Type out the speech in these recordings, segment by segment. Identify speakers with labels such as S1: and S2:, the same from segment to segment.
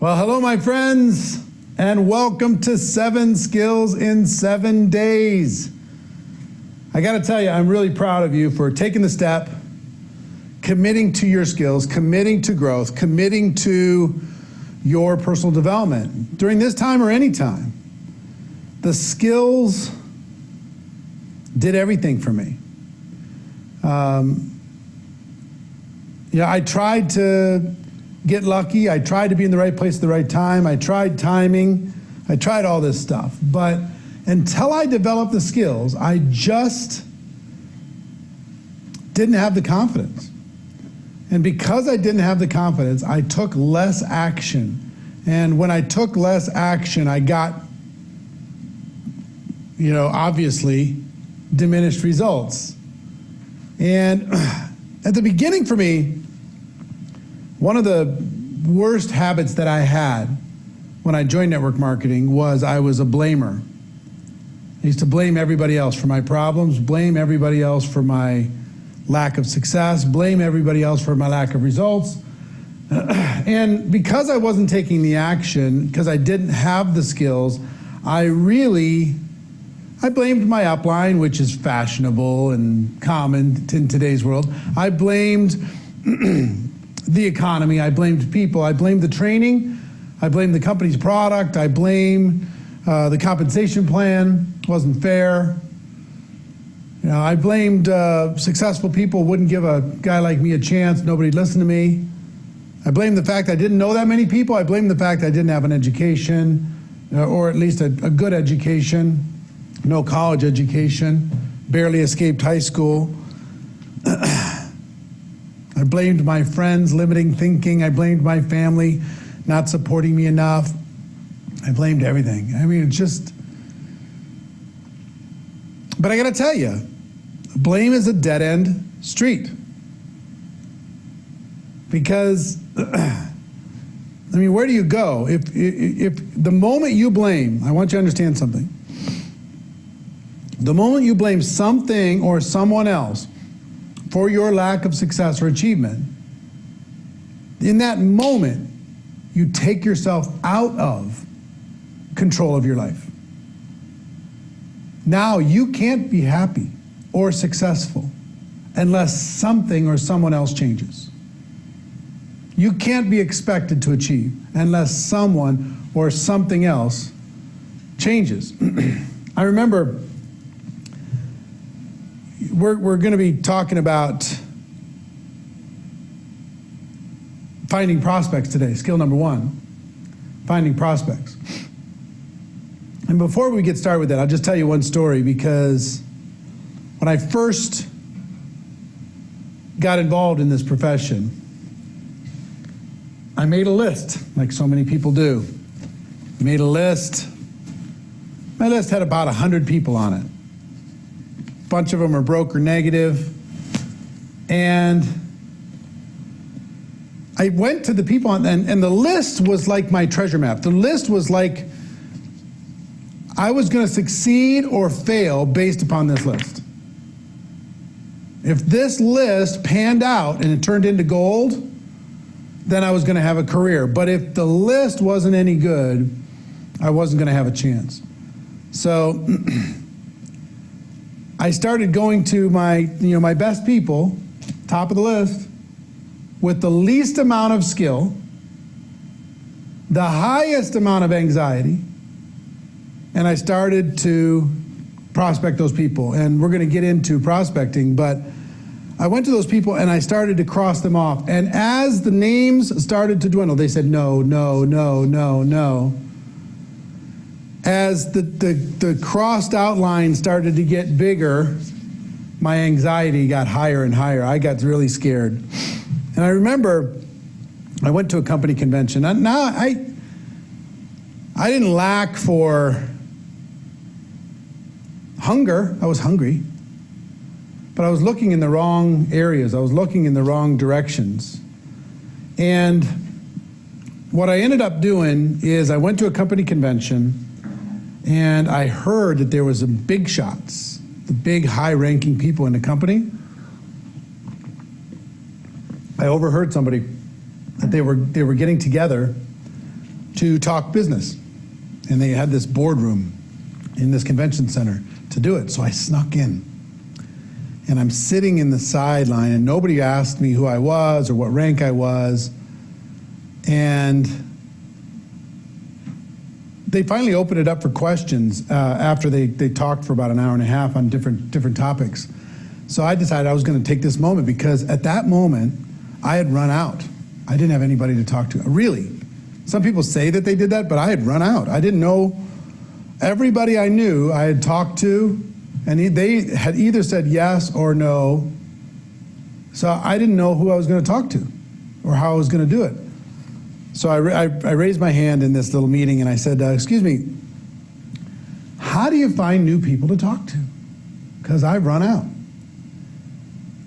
S1: Well, hello, my friends, and welcome to 7 Skills in 7 Days. I got to tell you, I'm really proud of you for taking the step, committing to your skills, committing to growth, committing to your personal development during this time or any time. The skills did everything for me. I tried to get lucky. I tried to be in the right place at the right time. I tried timing. I tried all this stuff. But until I developed the skills, I just didn't have the confidence. And because I didn't have the confidence, I took less action. And when I took less action, I got, obviously diminished results. And at the beginning for me, one of the worst habits that I had when I joined network marketing was I was a blamer. I used to blame everybody else for my problems, blame everybody else for my lack of success, blame everybody else for my lack of results. And because I wasn't taking the action, because I didn't have the skills, I blamed my upline, which is fashionable and common in today's world. I blamed the economy, I blamed people, I blamed the training, I blamed the company's product, I blamed the compensation plan, wasn't fair. I blamed successful people wouldn't give a guy like me a chance, nobody listened to me. I blamed the fact I didn't know that many people, I blamed the fact I didn't have an education, or at least a good education, no college education, barely escaped high school. I blamed my friends, limiting thinking. I blamed my family, not supporting me enough. I blamed everything. I mean, but I gotta tell you, blame is a dead-end street. Because, where do you go? If the moment you blame, I want you to understand something. The moment you blame something or someone else for your lack of success or achievement, in that moment, you take yourself out of control of your life. Now you can't be happy or successful unless something or someone else changes. You can't be expected to achieve unless someone or something else changes. I remember we're going to be talking about finding prospects today. Skill number 1, finding prospects. And before we get started with that, I'll just tell you one story, because when I first got involved in this profession, I made a list, like so many people do. Made a list. My list had about 100 people on it. A bunch of them are broke or negative. And I went to the people, and the list was like my treasure map. The list was like I was going to succeed or fail based upon this list. If this list panned out and it turned into gold, then I was going to have a career. But if the list wasn't any good, I wasn't going to have a chance. So I started going to my best people, top of the list, with the least amount of skill, the highest amount of anxiety, and I started to prospect those people. And we're going to get into prospecting, but I went to those people and I started to cross them off. And as the names started to dwindle, they said no, no, no, no, no. As the crossed outline started to get bigger, my anxiety got higher and higher. I got really scared. And I remember I went to a company convention. Now, I didn't lack for hunger. I was hungry. But I was looking in the wrong areas. I was looking in the wrong directions. And what I ended up doing is I went to a company convention and I heard that there was some big shots, the big high-ranking people in the company. I overheard somebody that they were getting together to talk business. And they had this boardroom in this convention center to do it. So I snuck in. And I'm sitting in the sideline, and nobody asked me who I was or what rank I was. And they finally opened it up for questions after they talked for about an hour and a half on different topics. So I decided I was going to take this moment, because at that moment, I had run out. I didn't have anybody to talk to. Really. Some people say that they did that, but I had run out. I didn't know. Everybody I knew I had talked to, and they had either said yes or no. So I didn't know who I was going to talk to or how I was going to do it. So I raised my hand in this little meeting, and I said, excuse me, how do you find new people to talk to? Because I've run out.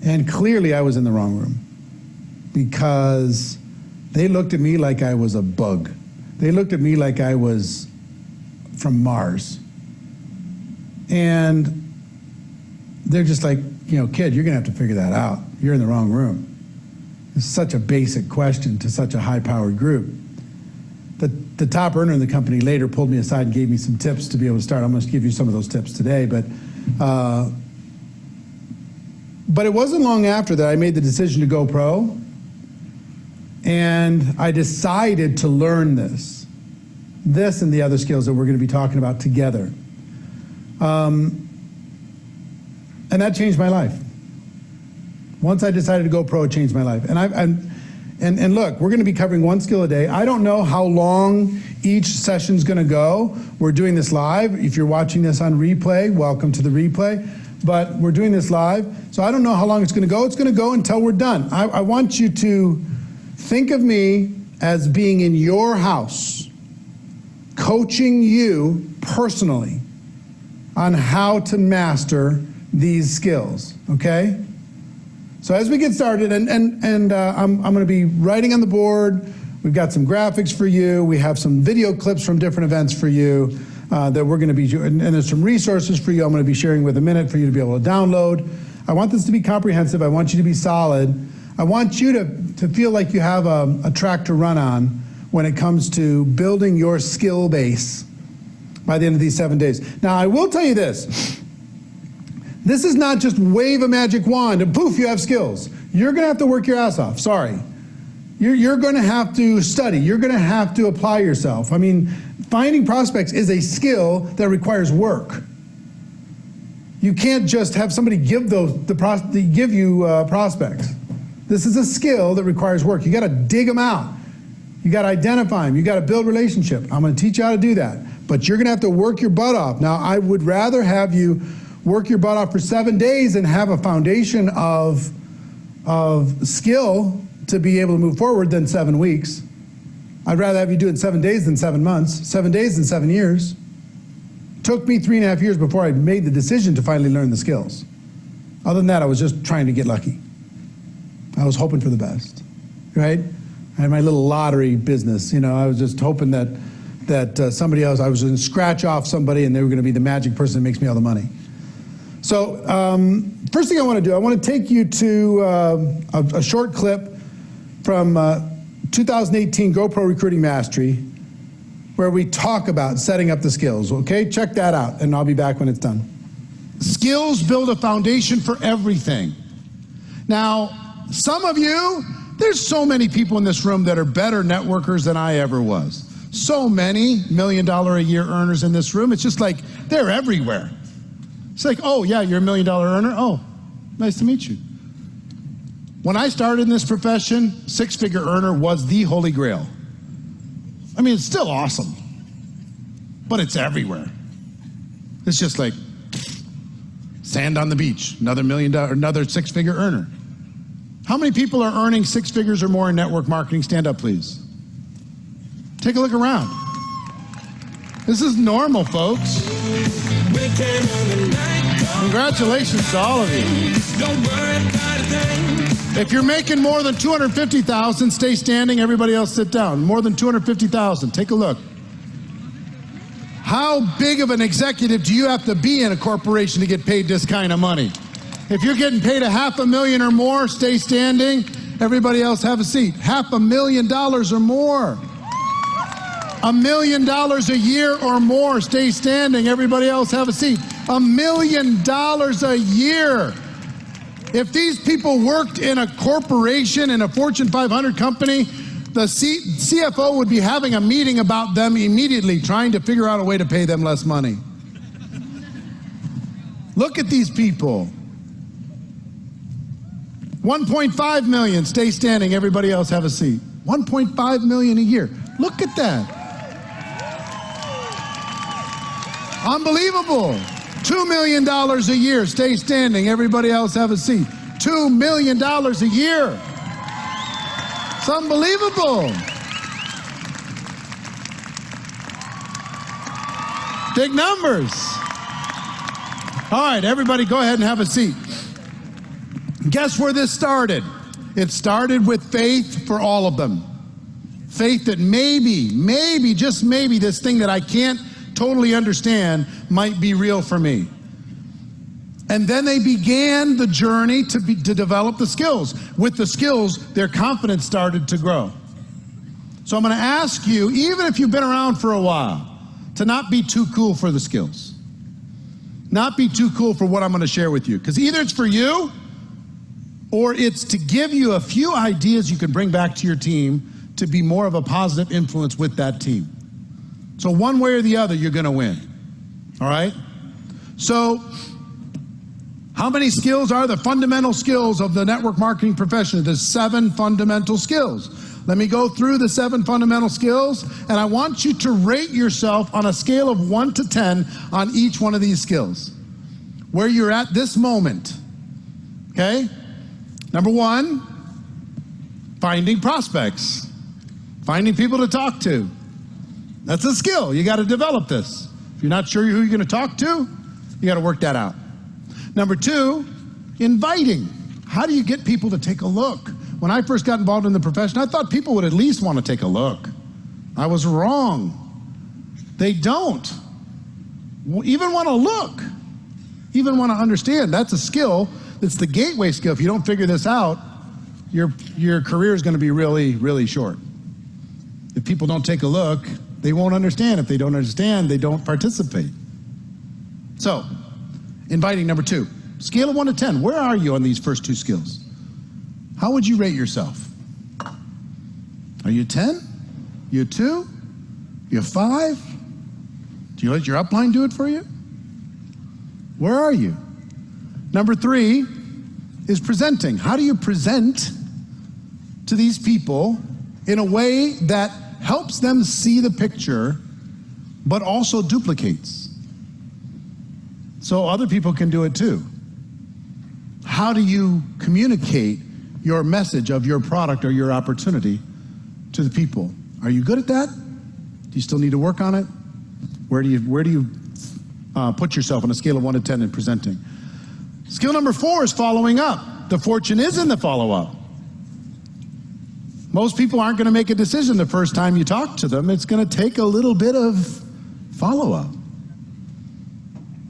S1: And clearly I was in the wrong room, because they looked at me like I was a bug. They looked at me like I was from Mars. And they're just like, you know, kid, you're going to have to figure that out. You're in the wrong room. It's such a basic question to such a high-powered group. The top earner in the company later pulled me aside and gave me some tips to be able to start. I'm going to give you some of those tips today. But it wasn't long after that I made the decision to go pro. And I decided to learn this and the other skills that we're going to be talking about together. And that changed my life. Once I decided to go pro, it changed my life. And look, we're going to be covering one skill a day. I don't know how long each session's going to go. We're doing this live. If you're watching this on replay, welcome to the replay. But we're doing this live, so I don't know how long it's going to go. It's going to go until we're done. I want you to think of me as being in your house, coaching you personally on how to master these skills, okay? So as we get started, and I'm going to be writing on the board. We've got some graphics for you. We have some video clips from different events for you that we're going to be, and there's some resources for you I'm going to be sharing with a minute for you to be able to download. I want this to be comprehensive. I want you to be solid. I want you to feel like you have a track to run on when it comes to building your skill base by the end of these 7 days. Now, I will tell you this. This is not just wave a magic wand and poof, you have skills. You're going to have to work your ass off. Sorry. You're going to have to study. You're going to have to apply yourself. I mean, finding prospects is a skill that requires work. You can't just have somebody give you prospects. This is a skill that requires work. You got to dig them out. You got to identify them. You got to build relationship. I'm going to teach you how to do that. But you're going to have to work your butt off. Now, I would rather have you work your butt off for 7 days and have a foundation of skill to be able to move forward than 7 weeks. I'd rather have you do it in 7 days than 7 months, 7 days than 7 years. It took me 3.5 years before I made the decision to finally learn the skills. Other than that, I was just trying to get lucky. I was hoping for the best, right? I had my little lottery business. You know, I was just hoping that somebody else, I was going to scratch off somebody and they were going to be the magic person that makes me all the money. So first thing I want to do, I want to take you to a short clip from 2018 GoPro Recruiting Mastery, where we talk about setting up the skills, okay? Check that out, and I'll be back when it's done. Skills build a foundation for everything. Now, some of you, there's so many people in this room that are better networkers than I ever was. So many $1 million a year earners in this room. It's just like they're everywhere. It's like, oh yeah, you're a $1 million earner? Oh, nice to meet you. When I started in this profession, six-figure earner was the holy grail. I mean, it's still awesome, but it's everywhere. It's just like sand on the beach, another $1 million, another six-figure earner. How many people are earning 6 figures or more in network marketing? Stand up, please. Take a look around. This is normal, folks. Congratulations to all of you. If you're making more than $250,000, stay standing. Everybody else sit down. More than $250,000. Take a look. How big of an executive do you have to be in a corporation to get paid this kind of money? If you're getting paid $500,000 or more, stay standing. Everybody else have a seat. $500,000 or more.
S2: $1 million a year or more, stay standing. Everybody else have a seat. $1 million a year. If these people worked in a corporation, in a Fortune 500 company, the CFO would be having a meeting about them immediately, trying to figure out a way to pay them less money. Look at these people. 1.5 million, stay standing. Everybody else have a seat. 1.5 million a year. Look at that. Unbelievable. $2 million a year, stay standing. Everybody else have a seat. $2 million a year. It's unbelievable. Big numbers. All right, everybody go ahead and have a seat. Guess where this started? It started with faith for all of them. Faith that maybe, just maybe, this thing that I can't totally understand might be real for me. And then they began the journey to develop the skills. With the skills, their confidence started to grow. So I'm going to ask you, even if you've been around for a while, to not be too cool for the skills. Not be too cool for what I'm going to share with you. Because either it's for you, or it's to give you a few ideas you can bring back to your team to be more of a positive influence with that team. So one way or the other, you're going to win. All right? So how many skills are the fundamental skills of the network marketing profession? There's 7 fundamental skills. Let me go through the 7 fundamental skills, and I want you to rate yourself on a scale of 1 to 10 on each one of these skills, where you're at this moment. Okay? Number 1, finding prospects. Finding people to talk to. That's a skill. You got to develop this. If you're not sure who you're going to talk to, you got to work that out. Number 2, inviting. How do you get people to take a look? When I first got involved in the profession, I thought people would at least want to take a look. I was wrong. They don't even want to look, even want to understand. That's a skill. It's the gateway skill. If you don't figure this out, your career is going to be really, really short. If people don't take a look, they won't understand. If they don't understand, they don't participate. So, inviting, number 2. Scale of 1 to 10. Where are you on these first 2 skills? How would you rate yourself? Are you 10? You 2? You 5? Do you let your upline do it for you? Where are you? Number 3 is presenting. How do you present to these people in a way that helps them see the picture, but also duplicates, so other people can do it too? How do you communicate your message of your product or your opportunity to the people? Are you good at that? Do you still need to work on it? Where do you put yourself on a scale of 1 to 10 in presenting? Skill number 4 is following up. The fortune is in the follow-up. Most people aren't going to make a decision the first time you talk to them. It's going to take a little bit of follow-up.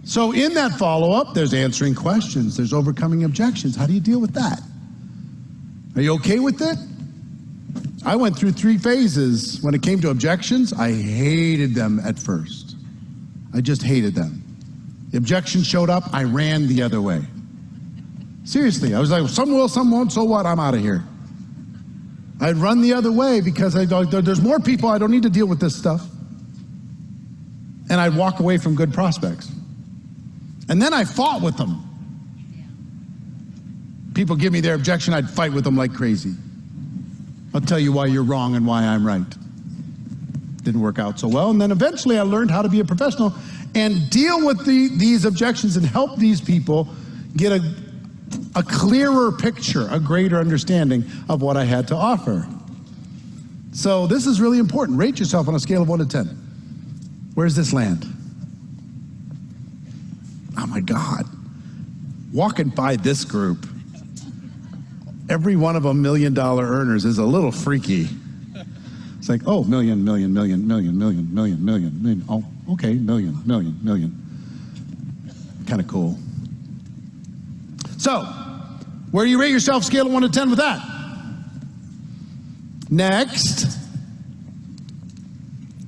S2: So in that follow-up, there's answering questions. There's overcoming objections. How do you deal with that? Are you okay with it? I went through 3 phases. When it came to objections, I hated them at first. I just hated them. The objections showed up, I ran the other way. Seriously, I was like, some will, some won't, so what? I'm out of here. I'd run the other way because I thought, there's more people, I don't need to deal with this stuff. And I'd walk away from good prospects. And then I fought with them. People give me their objection, I'd fight with them like crazy. I'll tell you why you're wrong and why I'm right. Didn't work out so well. And then eventually I learned how to be a professional and deal with these objections and help these people get a clearer picture, a greater understanding of what I had to offer. So this is really important. Rate yourself on a scale of 1 to 10. Where does this land? Oh my God. Walking by this group, every one of them $1 million earners is a little freaky. It's like, oh, million. Oh, okay, million. Kind of cool. So, where do you rate yourself, scale of 1 to 10 with that? Next,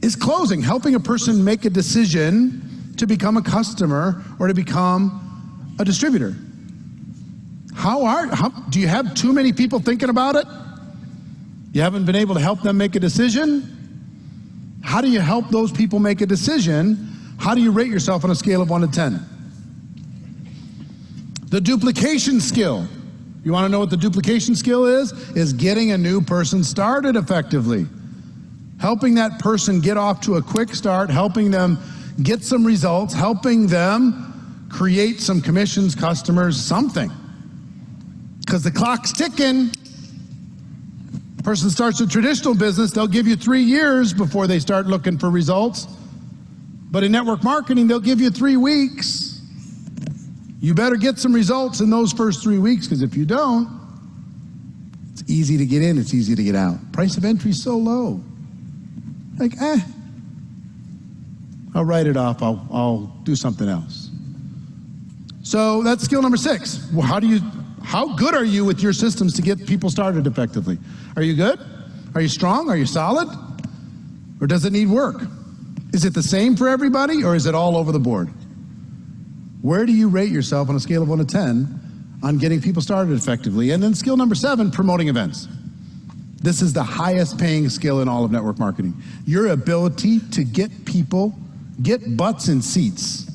S2: is closing, helping a person make a decision to become a customer or to become a distributor. Do you have too many people thinking about it? You haven't been able to help them make a decision? How do you help those people make a decision? How do you rate yourself on a scale of 1 to 10? The duplication skill. You want to know what the duplication skill is? Is getting a new person started effectively. Helping that person get off to a quick start, helping them get some results, helping them create some commissions, customers, something. Because the clock's ticking. Person starts a traditional business, they'll give you 3 years before they start looking for results. But in network marketing, they'll give you 3 weeks. You better get some results in those first 3 weeks, because if you don't, it's easy to get in, it's easy to get out. Price of entry is so low. Like, I'll write it off, I'll do something else. So that's skill number 6. Well, how good are you with your systems to get people started effectively? Are you good? Are you strong? Are you solid? Or does it need work? Is it the same for everybody, or is it all over the board? Where do you rate yourself on a scale of 1 to 10 on getting people started effectively? And then skill number 7, promoting events. This is the highest paying skill in all of network marketing. Your ability to get people, get butts in seats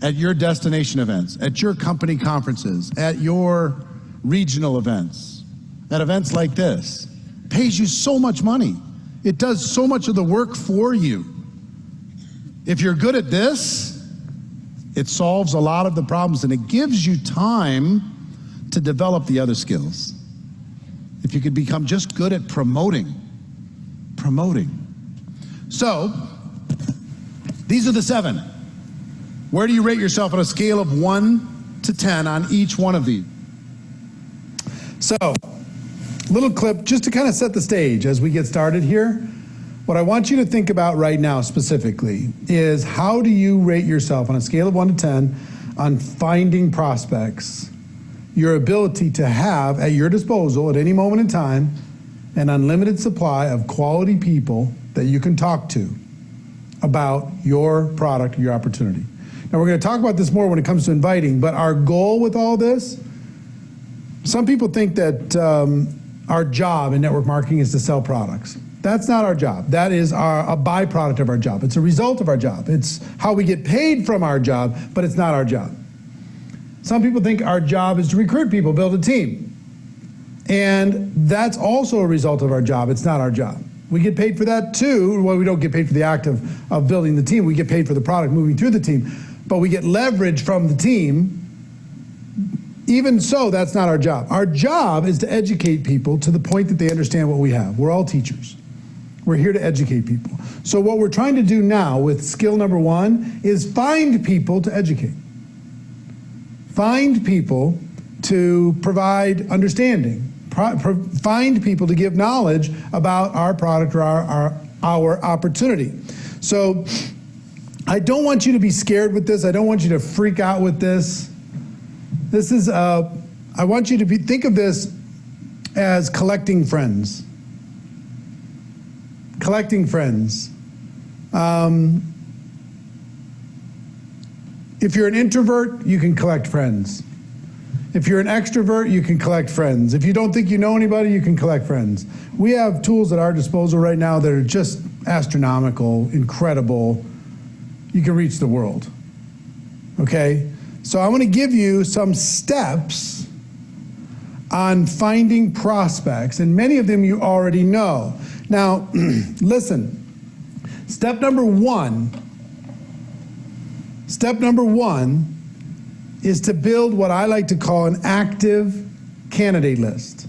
S2: at your destination events, at your company conferences, at your regional events, at events like this, pays you so much money. It does so much of the work for you. If you're good at this, it solves a lot of the problems and it gives you time to develop the other skills. If you could become just good at promoting. So, these are the 7. Where do you rate yourself on a scale of 1 to 10 on each one of these? So, little clip just to kind of set the stage as we get started here. What I want you to think about right now specifically is, how do you rate yourself on a scale of 1 to 10 on finding prospects, your ability to have at your disposal at any moment in time an unlimited supply of quality people that you can talk to about your product, your opportunity. Now, we're going to talk about this more when it comes to inviting, but our goal with all this, some people think that our job in network marketing is to sell products. That's not our job. That is a byproduct of our job. It's a result of our job. It's how we get paid from our job, but it's not our job. Some people think our job is to recruit people, build a team. And that's also a result of our job. It's not our job. We get paid for that too. Well, we don't get paid for the act of building the team. We get paid for the product moving through the team. But we get leverage from the team. Even so, that's not our job. Our job is to educate people to the point that they understand what we have. We're all teachers. We're here to educate people. So what we're trying to do now with skill number 1 is find people to educate. Find people to provide understanding. Find people to give knowledge about our product or our opportunity. So I don't want you to be scared with this. I don't want you to freak out with this. This is, I want you to think of this as collecting friends. Collecting friends. If you're an introvert, you can collect friends. If you're an extrovert, you can collect friends. If you don't think you know anybody, you can collect friends. We have tools at our disposal right now that are just astronomical, incredible. You can reach the world. Okay? So I want to give you some steps on finding prospects, and many of them you already know. Now, listen, step number one is to build what I like to call an active candidate list.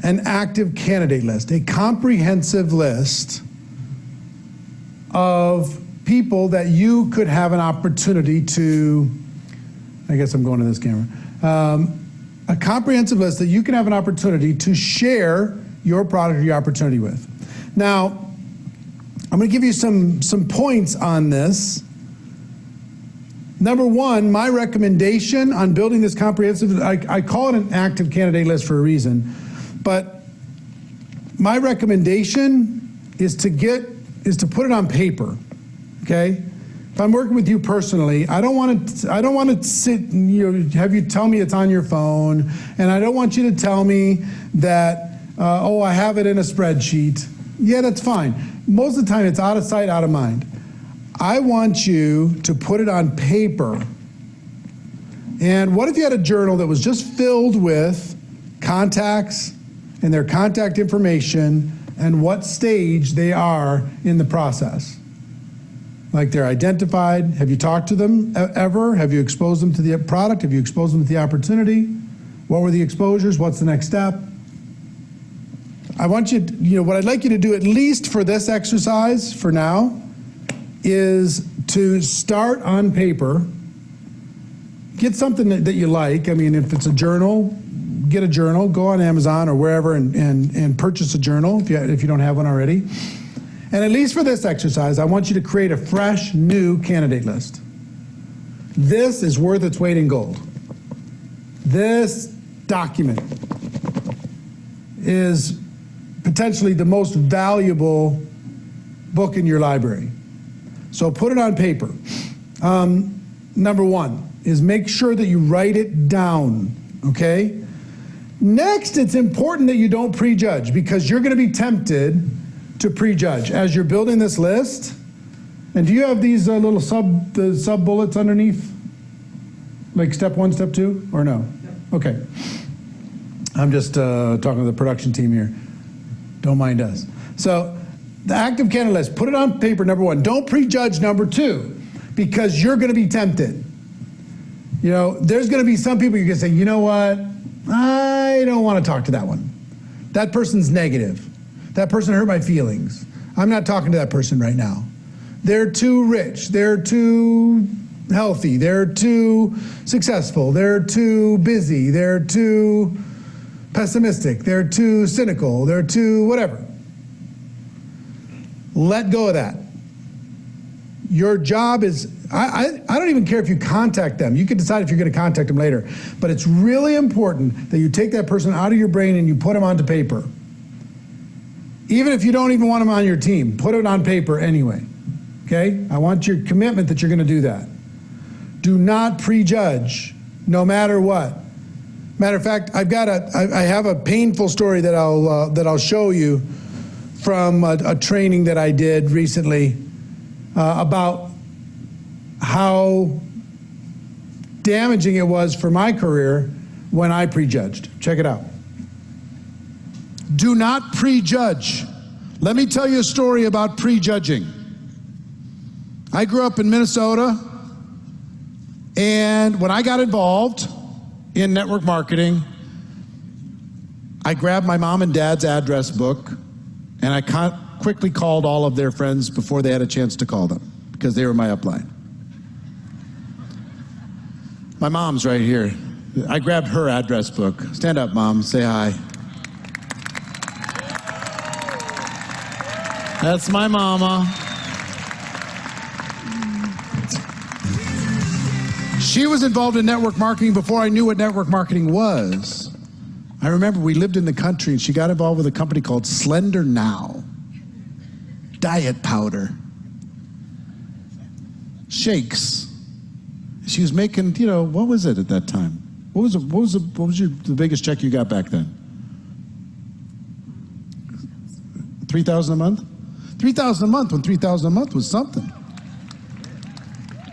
S2: An active candidate list, a comprehensive list of people that you could have an opportunity to, I guess I'm going to this camera, a comprehensive list that you can have an opportunity to share your product or your opportunity with. Now, I'm going to give you some points on this. Number 1, my recommendation on building this comprehensive, I call it an active candidate list for a reason, but my recommendation is to get
S1: is to put it on paper, okay? If I'm working with you personally, I don't want to sit and have you tell me it's on your phone, and I don't want you to tell me that, oh, I have it in a spreadsheet. Yeah, that's fine. Most of the time, it's out of sight, out of mind. I want you to put it on paper. And what if you had a journal that was just filled with contacts and their contact information and what stage they are in the process? Like they're identified. Have you talked to them ever? Have you exposed them to the product? Have you exposed them to the opportunity? What were the exposures? What's the next step? I want you to, what I'd like you to do, at least for this exercise for now, is to start on paper. Get something that you like. I mean, if it's a journal, get a journal. Go on Amazon or wherever and purchase a journal if you don't have one already. And at least for this exercise, I want you to create a fresh, new candidate list. This is worth its weight in gold. This document is potentially the most valuable book in your library. So put it on paper. Number one is make sure that you write it down, okay? Next, it's important that you don't prejudge, because you're going to be tempted to prejudge as you're building this list. And do you have these little sub bullets underneath? Like step 1, step 2, or no? Okay. I'm just talking to the production team here. Don't mind us. So the active candidate list, put it on paper, number 1. Don't prejudge, number 2, because you're going to be tempted. There's going to be some people you're going to say, you know what? I don't want to talk to that one. That person's negative. That person hurt my feelings. I'm not talking to that person right now. They're too rich. They're too healthy. They're too successful. They're too busy. They're too pessimistic. They're too cynical. They're too whatever. Let go of that. Your job is, I don't even care if you contact them. You can decide if you're going to contact them later. But it's really important that you take that person out of your brain and you put them onto paper. Even if you don't even want them on your team, put it on paper anyway. Okay? I want your commitment that you're going to do that. Do not prejudge, no matter what. Matter of fact, I have a painful story that I'll show you from a training that I did recently about how damaging it was for my career when I prejudged. Check it out. Do not prejudge. Let me tell you a story about prejudging. I grew up in Minnesota, and when I got involved in network marketing, I grabbed my mom and dad's address book, and I quickly called all of their friends before they had a chance to call them, because they were my upline. My mom's right here. I grabbed her address book. Stand up, Mom. Say hi. That's my mama. She was involved in network marketing before I knew what network marketing was. I remember we lived in the country, and she got involved with a company called Slender Now. Diet powder. Shakes. She was making, what was it at that time? What was the biggest check you got back then? $3,000 a month? $3,000 a month when $3,000 a month was something.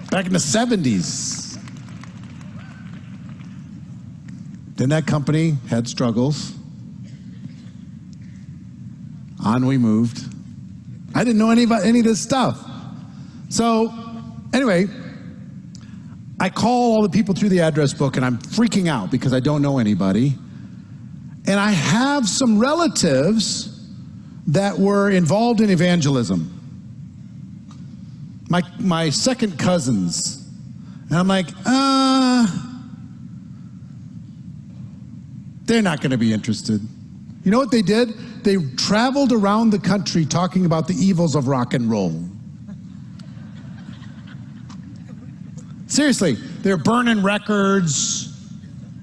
S1: Back in the 70s. Then that company had struggles. On we moved. I didn't know any of this stuff. So, anyway, I call all the people through the address book, and I'm freaking out because I don't know anybody. And I have some relatives that were involved in evangelism. My second cousins. And I'm like, they're not going to be interested. You know what they did? They traveled around the country talking about the evils of rock and roll. Seriously, they're burning records,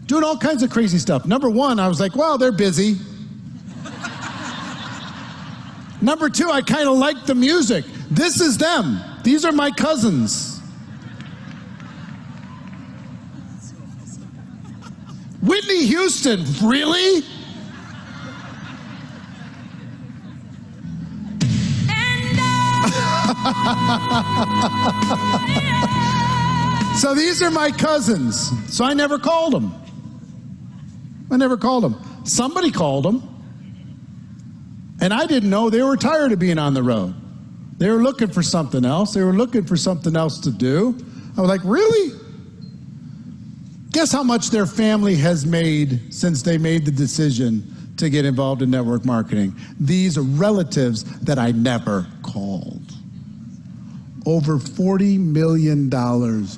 S1: doing all kinds of crazy stuff. Number one, I was like, well, they're busy.
S2: Number two, I kind of like the music. This is them. These are my cousins. Whitney Houston, really? So these are my cousins. So I never called them. Somebody called them. And I didn't know they were tired of being on the road. They were looking for something else. They were looking for something else to do. I was like, really? Guess how much their family has made since they made the decision to get involved in network marketing? These are relatives that I never called. Over $40 million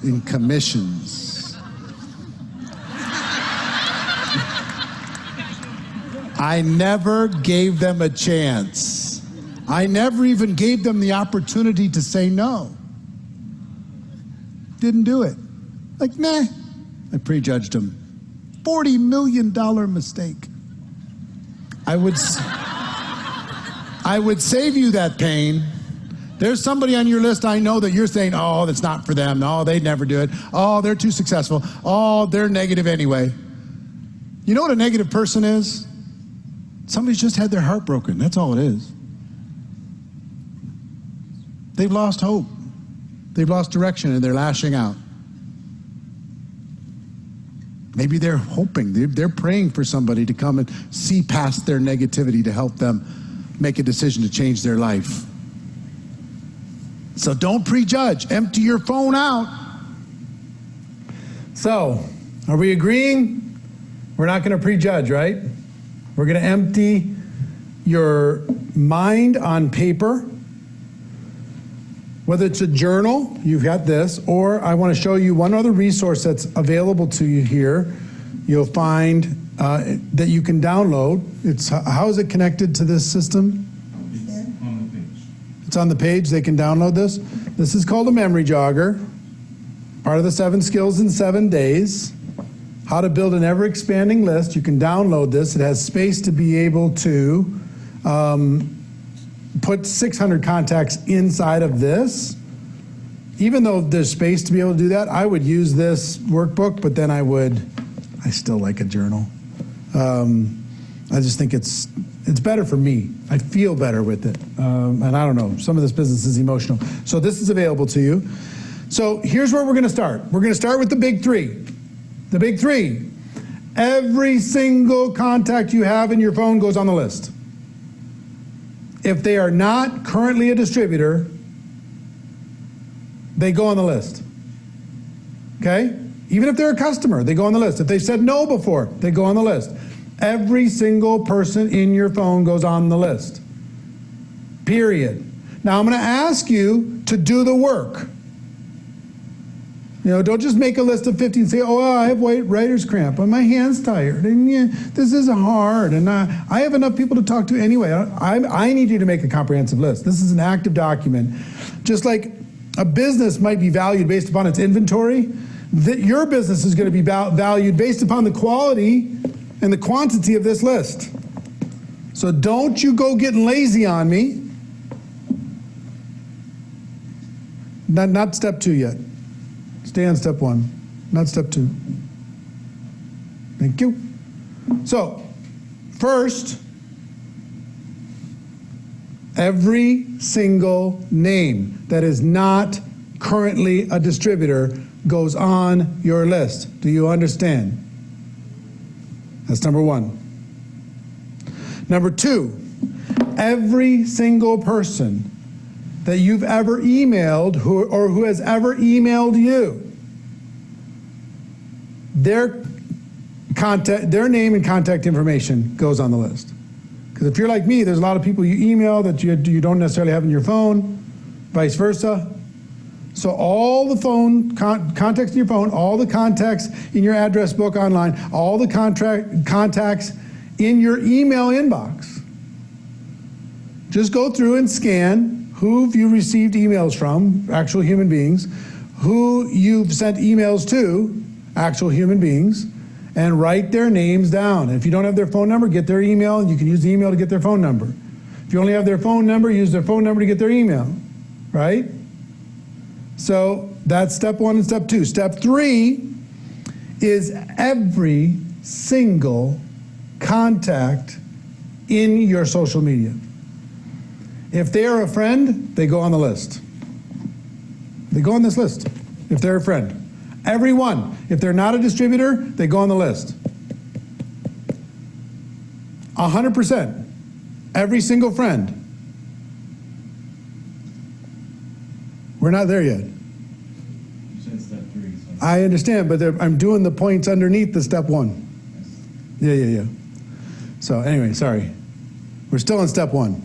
S2: in commissions. I never gave them a chance. I never even gave them the opportunity to say no. Didn't do it. Like, nah. I prejudged them. $40 million mistake. I would save you that pain. There's somebody on your list I know that you're saying, oh, that's not for them. Oh, they'd never do it. Oh, they're too successful. Oh, they're negative anyway. You know what a negative person is? Somebody's just had their heart broken. That's all it is. They've lost hope. They've lost direction and they're lashing out. Maybe they're hoping, they're praying for somebody to come and see past their negativity to help them make a decision to change their life. So don't prejudge. Empty your phone out.
S1: So, are we agreeing? We're not going to prejudge, right? We're going to empty your mind on paper. Whether it's a journal, you've got this, or I want to show you one other resource that's available to you here. You'll find that you can download. How is it connected to this system? It's on the page. They can download this. This is called a memory jogger. Part of the 7 skills in 7 days. How to build an ever-expanding list. You can download this. It has space to be able to put 600 contacts inside of this. Even though there's space to be able to do that, I would use this workbook, but then I still like a journal. I just think it's better for me. I feel better with it. And I don't know, some of this business is emotional. So this is available to you. So here's where we're going to start. We're going to start with the big 3. The big 3. Every single contact you have in your phone goes on the list. If they are not currently a distributor, they go on the list. Okay? Even if they're a customer, they go on the list. If they've said no before, they go on the list. Every single person in your phone goes on the list. Period. Now I'm going to ask you to do the work. You know, don't just make a list of 50 and say, oh, I have writer's cramp, and my hand's tired, and yeah, this is hard, and I have enough people to talk to anyway. I need you to make a comprehensive list. This is an active document. Just like a business might be valued based upon its inventory, that your business is going to be valued based upon the quality and the quantity of this list. So don't you go getting lazy on me. Not step 2 yet. Stay on step 1, not step 2. Thank you. So, first, every single name that is not currently a distributor goes on your list. Do you understand? That's number 1. Number 2, every single person that you've ever emailed who has ever emailed you, their name and contact information goes on the list. Because if you're like me, there's a lot of people you email that you don't necessarily have in your phone, vice versa. So all the phone contacts in your phone, all the contacts in your address book online, all the contacts in your email inbox. Just go through and scan who you received emails from, actual human beings, who you've sent emails to, actual human beings, and write their names down. If you don't have their phone number, get their email, and you can use the email to get their phone number. If you only have their phone number, use their phone number to get their email, right? So that's step 1 and step 2. Step 3 is every single contact in your social media. If they are a friend, they go on the list. They go on this list if they're a friend. Everyone. If they're not a distributor, they go on the list. 100%. Every single friend. We're not there yet.
S3: You said step 3. So.
S1: I understand, but I'm doing the points underneath the step 1. Yeah. So anyway, sorry. We're still in step 1.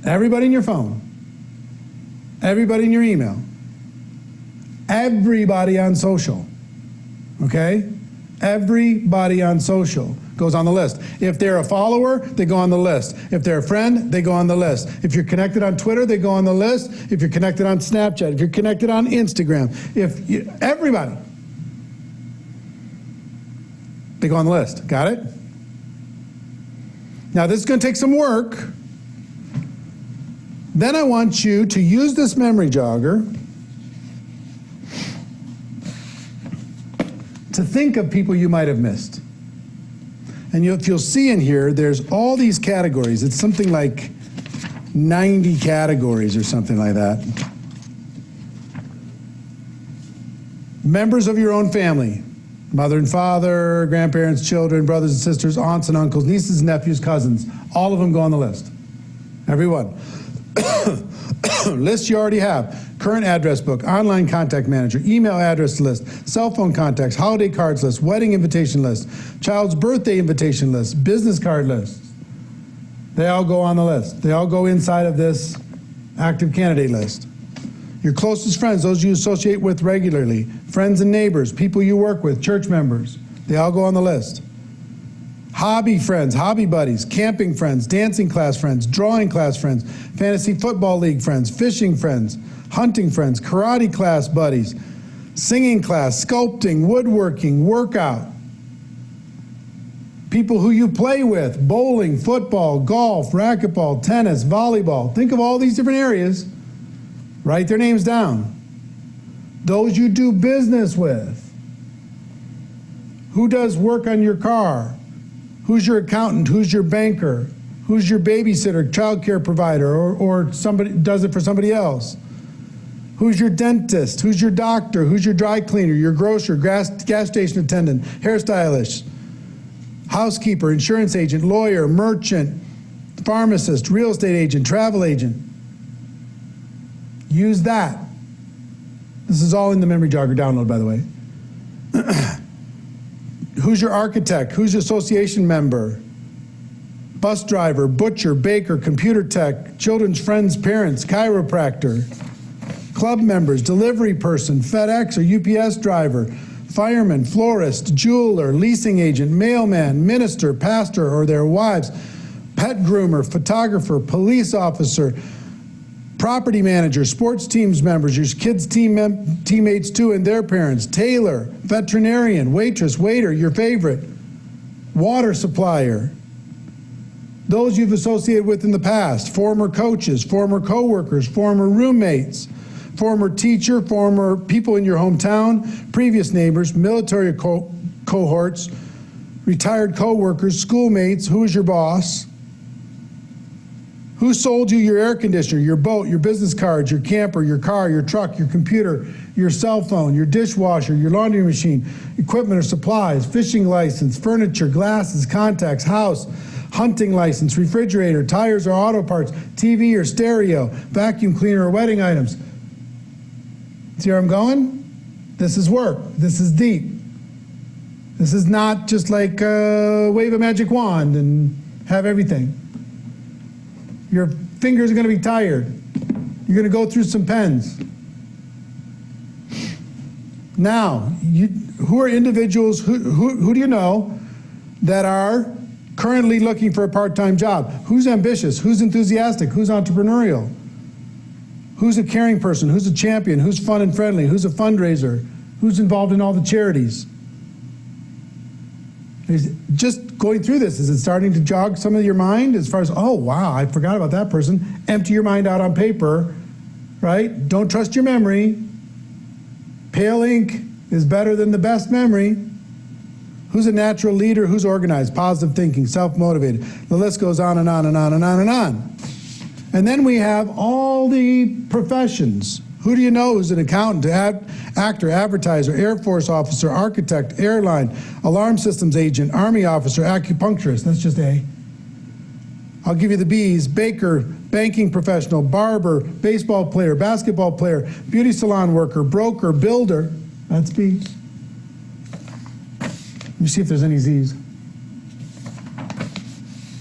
S1: Everybody in your phone. Everybody in your email. Everybody on social. Okay? Everybody on social goes on the list. If they're a follower, they go on the list. If they're a friend, they go on the list. If you're connected on Twitter, they go on the list. If you're connected on Snapchat, if you're connected on Instagram, everybody, they go on the list. Got it? Now this is going to take some work. Then I want you to use this memory jogger to think of people you might have missed. And if you'll see in here, there's all these categories. It's something like 90 categories or something like that. Members of your own family. Mother and father, grandparents, children, brothers and sisters, aunts and uncles, nieces and nephews, cousins. All of them go on the list. Everyone. List you already have. Current address book, online contact manager, email address list, cell phone contacts, holiday cards list, wedding invitation list, child's birthday invitation list, business card list. They all go on the list. They all go inside of this active candidate list. Your closest friends, those you associate with regularly, friends and neighbors, people you work with, church members, they all go on the list. Hobby friends, hobby buddies, camping friends, dancing class friends, drawing class friends, fantasy football league friends, fishing friends, hunting friends, karate class buddies, singing class, sculpting, woodworking, workout, people who you play with, bowling, football, golf, racquetball, tennis, volleyball. Think of all these different areas. Write their names down. Those you do business with. Who does work on your car? Who's your accountant? Who's your banker? Who's your babysitter, child care provider, or somebody does it for somebody else? Who's your dentist? Who's your doctor? Who's your dry cleaner, your grocer, gas station attendant, hairstylist, housekeeper, insurance agent, lawyer, merchant, pharmacist, real estate agent, travel agent? Use that. This is all in the memory jogger download, by the way. Who's your architect? Who's your association member? Bus driver, butcher, baker, computer tech, children's friends, parents, chiropractor, club members, delivery person, FedEx or UPS driver, fireman, florist, jeweler, leasing agent, mailman, minister, pastor or their wives, pet groomer, photographer, police officer, property manager, sports teams members, your kids' teammates too and their parents, tailor, veterinarian, waitress, waiter, your favorite, water supplier, those you've associated with in the past, former coaches, former co-workers, former roommates, former teacher, former people in your hometown, previous neighbors, military cohorts, retired co-workers, schoolmates, who is your boss? Who sold you your air conditioner, your boat, your business cards, your camper, your car, your truck, your computer, your cell phone, your dishwasher, your laundry machine, equipment or supplies, fishing license, furniture, glasses, contacts, house, hunting license, refrigerator, tires or auto parts, TV or stereo, vacuum cleaner or wedding items? See where I'm going? This is work. This is deep. This is not just like wave a magic wand and have everything. Your fingers are going to be tired. You're going to go through some pens. Now, who are individuals, who do you know that are currently looking for a part-time job? Who's ambitious? Who's enthusiastic? Who's entrepreneurial? Who's a caring person? Who's a champion? Who's fun and friendly? Who's a fundraiser? Who's involved in all the charities? Just going through this, is it starting to jog some of your mind as far as, oh, wow, I forgot about that person. Empty your mind out on paper, right? Don't trust your memory. Pale ink is better than the best memory. Who's a natural leader? Who's organized? Positive thinking, self-motivated. The list goes on and on and on and on and on. And then we have all the professions. Who do you know who's an accountant, actor, advertiser, Air Force officer, architect, airline, alarm systems agent, Army officer, acupuncturist? That's just A. I'll give you the B's: baker, banking professional, barber, baseball player, basketball player, beauty salon worker, broker, builder. That's B. Let me see if there's any Z's.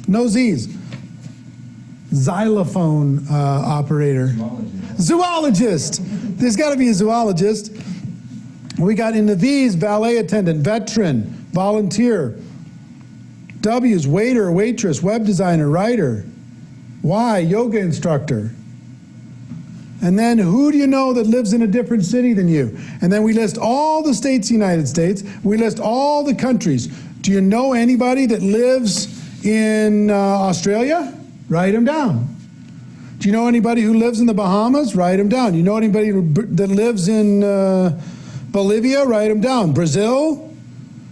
S1: No Z's. Xylophone operator. Zoologist. There's got to be a zoologist. We got in the V's: valet attendant, veteran, volunteer. W's: waiter, waitress, web designer, writer. Y: yoga instructor. And then who do you know that lives in a different city than you? And then we list all the states, United States. We list all the countries. Do you know anybody that lives in Australia? Write them down. Do you know anybody who lives in the Bahamas? Write them down. You know anybody that lives in Bolivia? Write them down. Brazil,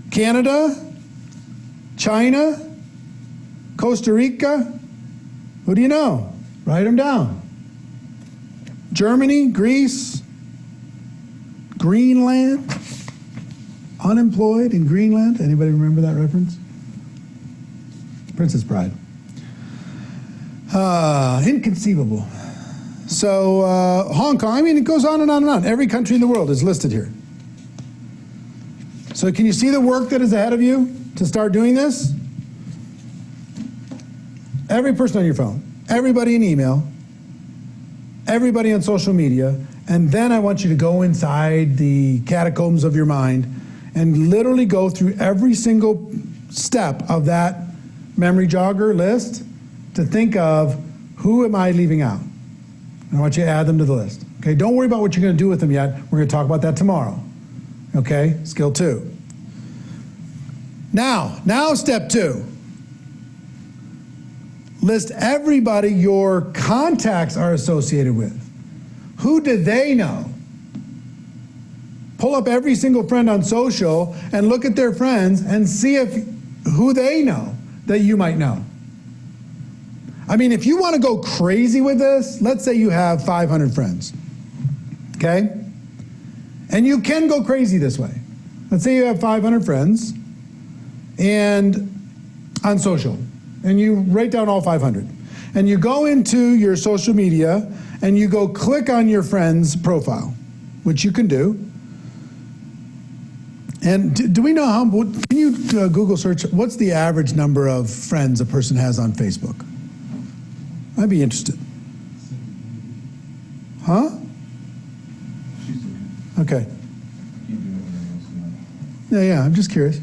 S1: Canada, China, Costa Rica. Who do you know? Write them down. Germany, Greece, Greenland, unemployed in Greenland. Anybody remember that reference? Princess Bride. Inconceivable. So Hong Kong, I mean, it goes on and on and on. Every country in the world is listed here. So can you see the work that is ahead of you to start doing this? Every person on your phone, everybody in email, everybody on social media, and then I want you to go inside the catacombs of your mind and literally go through every single step of that memory jogger list to think of, who am I leaving out? And I want you to add them to the list. Okay, don't worry about what you're going to do with them yet. We're going to talk about that tomorrow. Okay, skill 2. Now step 2. List everybody your contacts are associated with. Who do they know? Pull up every single friend on social and look at their friends and see who they know that you might know. I mean, if you want to go crazy with this, let's say you have 500 friends, okay? And you can go crazy this way. Let's say you have 500 friends and on social, and you write down all 500. And you go into your social media and you go click on your friend's profile, which you can do. And do we know how, can you Google search, what's the average number of friends a person has on Facebook? I'd be interested. Huh? Okay. Yeah, I'm just curious.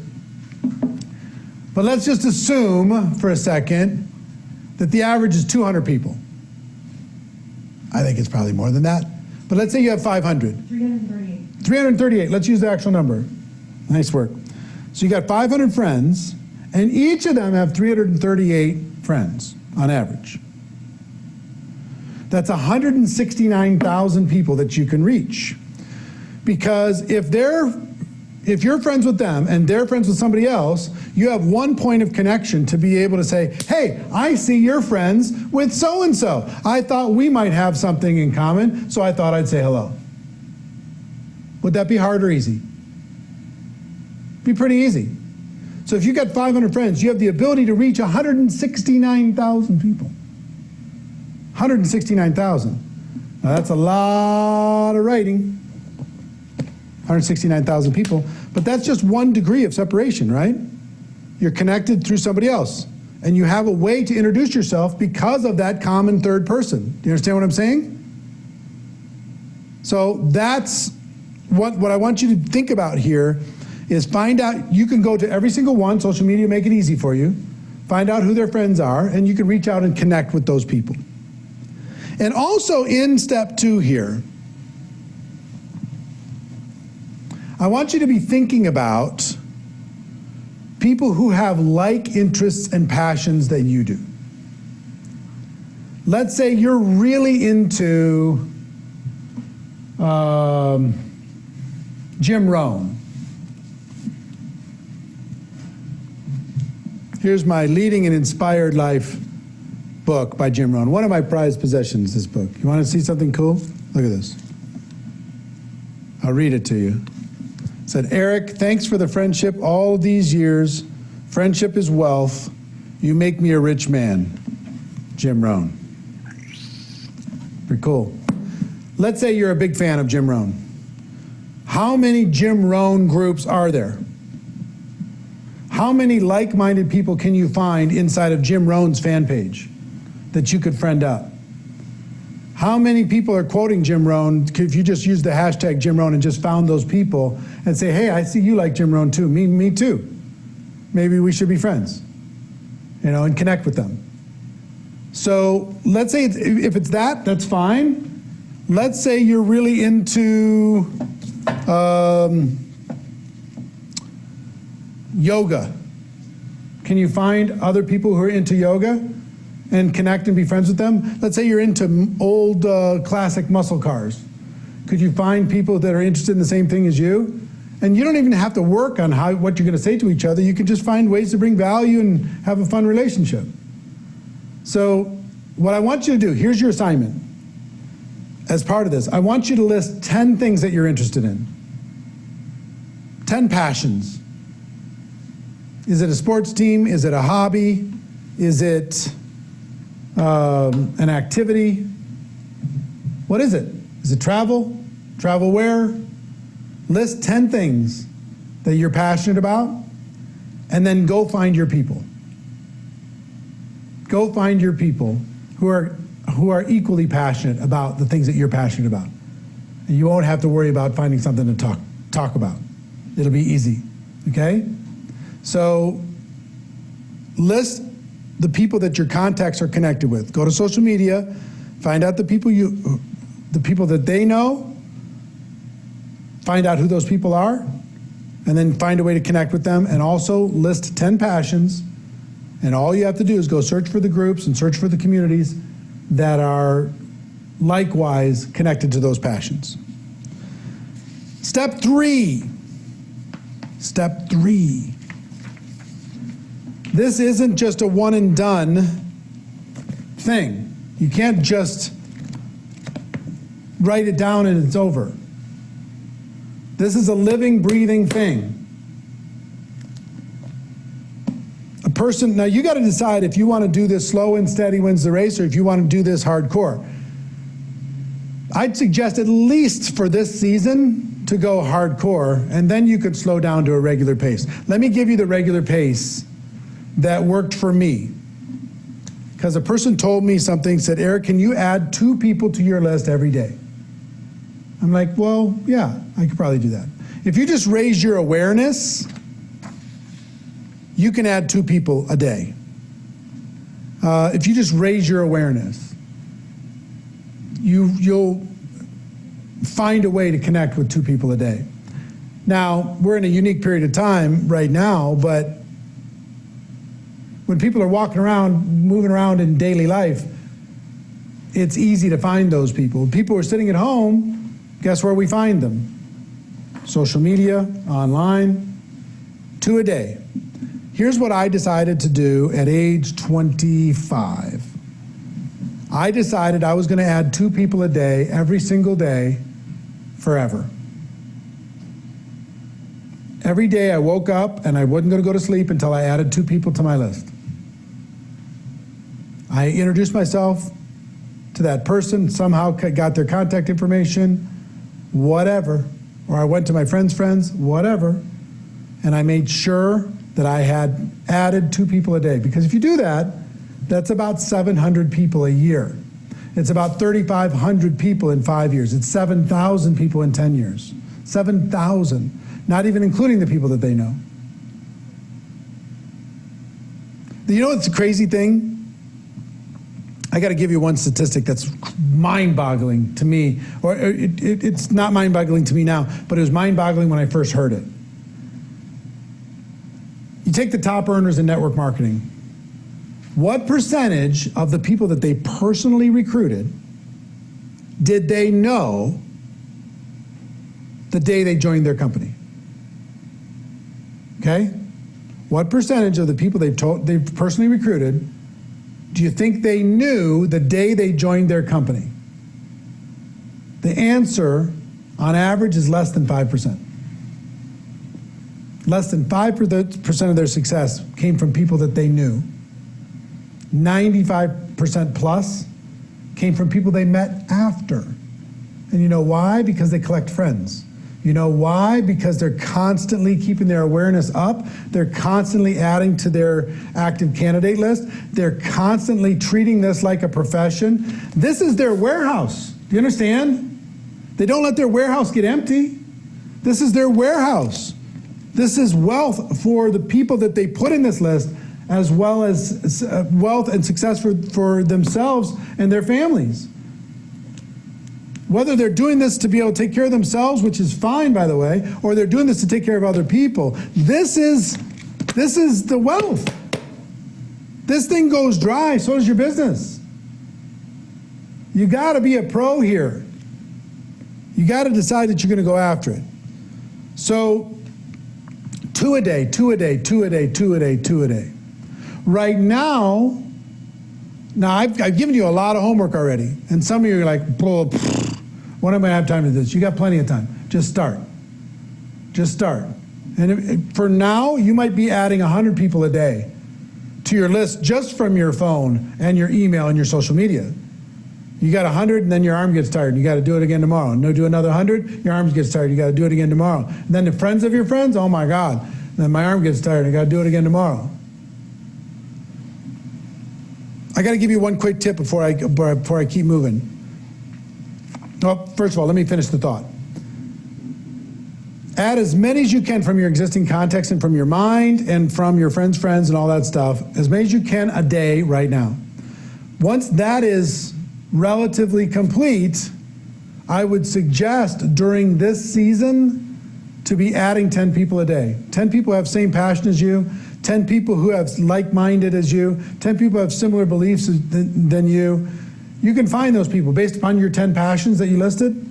S1: But let's just assume for a second that the average is 200 people. I think it's probably more than that. But let's say you have 500.
S4: 338.
S1: 338, let's use the actual number. Nice work. So you got 500 friends, and each of them have 338 friends on average. That's 169,000 people that you can reach. Because if you're friends with them and they're friends with somebody else, you have one point of connection to be able to say, hey, I see you're friends with so-and-so. I thought we might have something in common, so I thought I'd say hello. Would that be hard or easy? Be pretty easy. So if you got 500 friends, you have the ability to reach 169,000 people. 169,000. Now that's a lot of writing. 169,000 people, but that's just one degree of separation, right? You're connected through somebody else, and you have a way to introduce yourself because of that common third person. Do you understand what I'm saying? So that's what I want you to think about here is find out, you can go to every single one, social media make it easy for you, find out who their friends are, and you can reach out and connect with those people. And also in step 2 here, I want you to be thinking about People who have like interests and passions that you do. Let's say you're really into Jim Rohn. Here's my Leading an Inspired Life book by Jim Rohn. One of my prized possessions, this book. You want to see something cool? Look at this. I'll read it to you. It said, Eric, thanks for the friendship all these years. Friendship is wealth. You make me a rich man. Jim Rohn. Pretty cool. Let's say you're a big fan of Jim Rohn. How many Jim Rohn groups are there? How many like-minded people can you find inside of Jim Rohn's fan page that you could friend up? How many people are quoting Jim Rohn if you just use the hashtag Jim Rohn and just found those people and say, hey, I see you like Jim Rohn too. Me too. Maybe we should be friends, you know, and connect with them. So let's say if it's that, that's fine. Let's say you're really into yoga. Can you find other people who are into yoga and connect and be friends with them? Let's say you're into old classic muscle cars. Could you find people that are interested in the same thing as you? And you don't even have to work on what you're going to say to each other. You can just find ways to bring value and have a fun relationship. So what I want you to do, here's your assignment. As part of this, I want you to list 10 things that you're interested in. 10 passions. Is it a sports team? Is it a hobby? Is it an activity? What is it? Is it travel? Travel where? List 10 things that you're passionate about, and then go find your people. Go find your people who are equally passionate about the things that you're passionate about. And you won't have to worry about finding something to talk about. It'll be easy, okay? So list the people that your contacts are connected with. Go to social media, find out the people that they know, find out who those people are, and then find a way to connect with them, and also list 10 passions, and all you have to do is go search for the groups and search for the communities that are likewise connected to those passions. Step 3. Step 3. This isn't just a one and done thing. You can't just write it down and it's over. This is a living, breathing thing. A person, now you got to decide if you want to do this slow and steady wins the race, or if you want to do this hardcore. I'd suggest at least for this season to go hardcore, and then you could slow down to a regular pace. Let me give you the regular pace that worked for me. Because a person told me something, said, Eric, can you add 2 people to your list every day? I'm like, well, yeah, I could probably do that. If you just raise your awareness, you can add 2 people a day. If you just raise your awareness, you'll find a way to connect with 2 people a day. Now, we're in a unique period of time right now, but when people are walking around, moving around in daily life, it's easy to find those people. People who are sitting at home, guess where we find them? Social media, online, 2 a day. Here's what I decided to do at age 25. I decided I was going to add 2 people a day, every single day, forever. Every day I woke up and I wasn't going to go to sleep until I added 2 people to my list. I introduced myself to that person, somehow got their contact information, whatever, or I went to my friend's friends, whatever, and I made sure that I had added 2 people a day. Because if you do that, that's about 700 people a year. It's about 3,500 people in 5 years. It's 7,000 people in 10 years. 7,000, not even including the people that they know. You know what's the crazy thing? I got to give you one statistic that's mind-boggling to me, or it's not mind-boggling to me now, but it was mind-boggling when I first heard it. You take the top earners in network marketing. What percentage of the people that they personally recruited did they know the day they joined their company? Okay? What percentage of the people they've personally recruited do you think they knew the day they joined their company? The answer, on average, is less than 5%. Less than 5% of their success came from people that they knew. 95% plus came from people they met after. And you know why? Because they collect friends. You know why? Because they're constantly keeping their awareness up. They're constantly adding to their active candidate list. They're constantly treating this like a profession. This is their warehouse. Do you understand? They don't let their warehouse get empty. This is their warehouse. This is wealth for the people that they put in this list, as well as wealth and success for themselves and their families. Whether they're doing this to be able to take care of themselves, which is fine, by the way, or they're doing this to take care of other people, this is the wealth. This thing goes dry, so does your business. You got to be a pro here. You got to decide that you're going to go after it. So, 2 a day, 2 a day, 2 a day, 2 a day, 2 a day. Right now I've given you a lot of homework already, and some of you are like, when am I going to have time to do this? You got plenty of time. Just start. Just start. And for now, you might be adding 100 people a day to your list just from your phone and your email and your social media. You got 100, and then your arm gets tired. You got to do it again tomorrow. And do another 100, your arm gets tired. You got to do it again tomorrow. And then the friends of your friends, oh my God. Then my arm gets tired. I got to do it again tomorrow. I got to give you one quick tip before I keep moving. Well, first of all, let me finish the thought. Add as many as you can from your existing contacts and from your mind and from your friends' friends and all that stuff, as many as you can a day right now. Once that is relatively complete, I would suggest during this season to be adding 10 people a day. 10 people who have same passion as you, 10 people who have like-minded as you, 10 people who have similar beliefs than you. You can find those people based upon your 10 passions that you listed.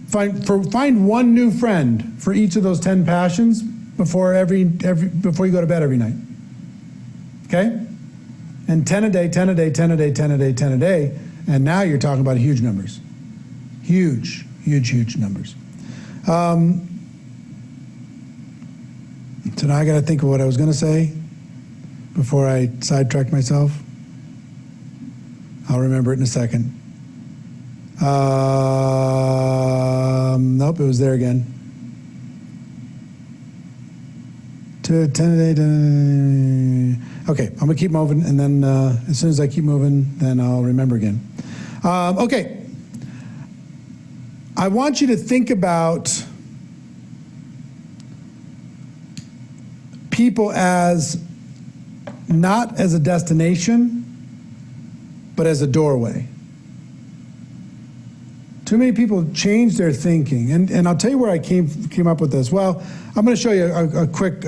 S1: Find one new friend for each of those 10 passions before you go to bed every night. Okay? And 10 a day, 10 a day, 10 a day, 10 a day, 10 a day. And now you're talking about huge numbers. Huge, huge, huge numbers. So now I got to think of what I was going to say before I sidetrack myself. I'll remember it in a second. Nope, it was there again. 10 a day, 10 a day. Okay, I'm going to keep moving, and then as soon as I keep moving, then I'll remember again. Okay. I want you to think about people as not as a destination, but as a doorway. Too many people change their thinking, and I'll tell you where I came up with this. Well, I'm going to show you a quick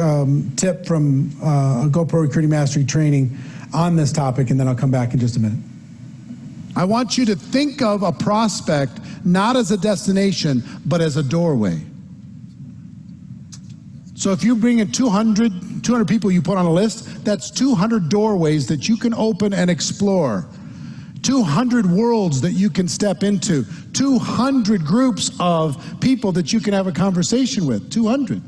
S1: tip from a GoPro Recruiting Mastery training on this topic, and then I'll come back in just a minute. I want you to think of a prospect not as a destination, but as a doorway. So if you bring in 200 people you put on a list, that's 200 doorways that you can open and explore. 200 worlds that you can step into. 200 groups of people that you can have a conversation with. 200.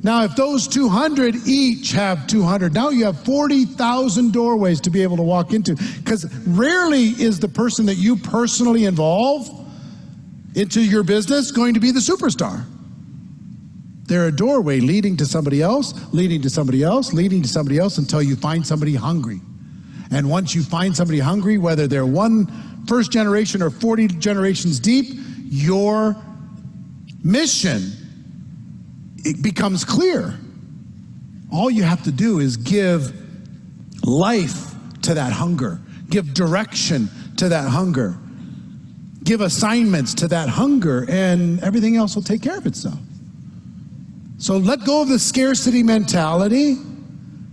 S1: Now, if those 200 each have 200, now you have 40,000 doorways to be able to walk into. Because rarely is the person that you personally involve into your business going to be the superstar. They're a doorway leading to somebody else, leading to somebody else, leading to somebody else until you find somebody hungry. And once you find somebody hungry, whether they're first generation or 40 generations deep, your mission, it becomes clear. All you have to do is give life to that hunger, give direction to that hunger, give assignments to that hunger, and everything else will take care of itself.
S2: So let go of the scarcity mentality.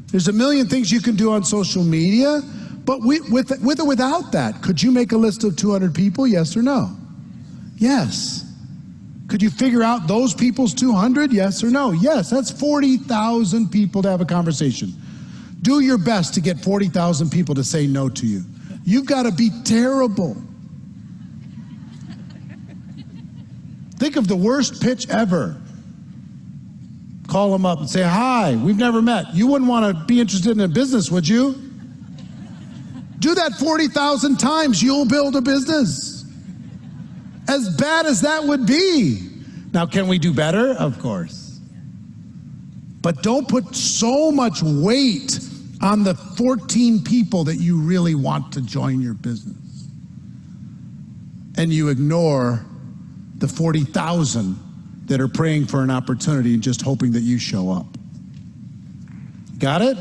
S2: There's a million things you can do on social media, but with or without that, could you make a list of 200 people, yes or no? Yes. Could you figure out those people's 200, yes or no? Yes, that's 40,000 people to have a conversation. Do your best to get 40,000 people to say no to you. You've got to be terrible. Think of the worst pitch ever. Call them up and say, hi, we've never met. You wouldn't want to be interested in a business, would you? Do that 40,000 times, you'll build a business. As bad as that would be. Now, can we do better? Of course. But don't put so much weight on the 14 people that you really want to join your business. And you ignore the 40,000 that are praying for an opportunity and just hoping that you show up. Got it?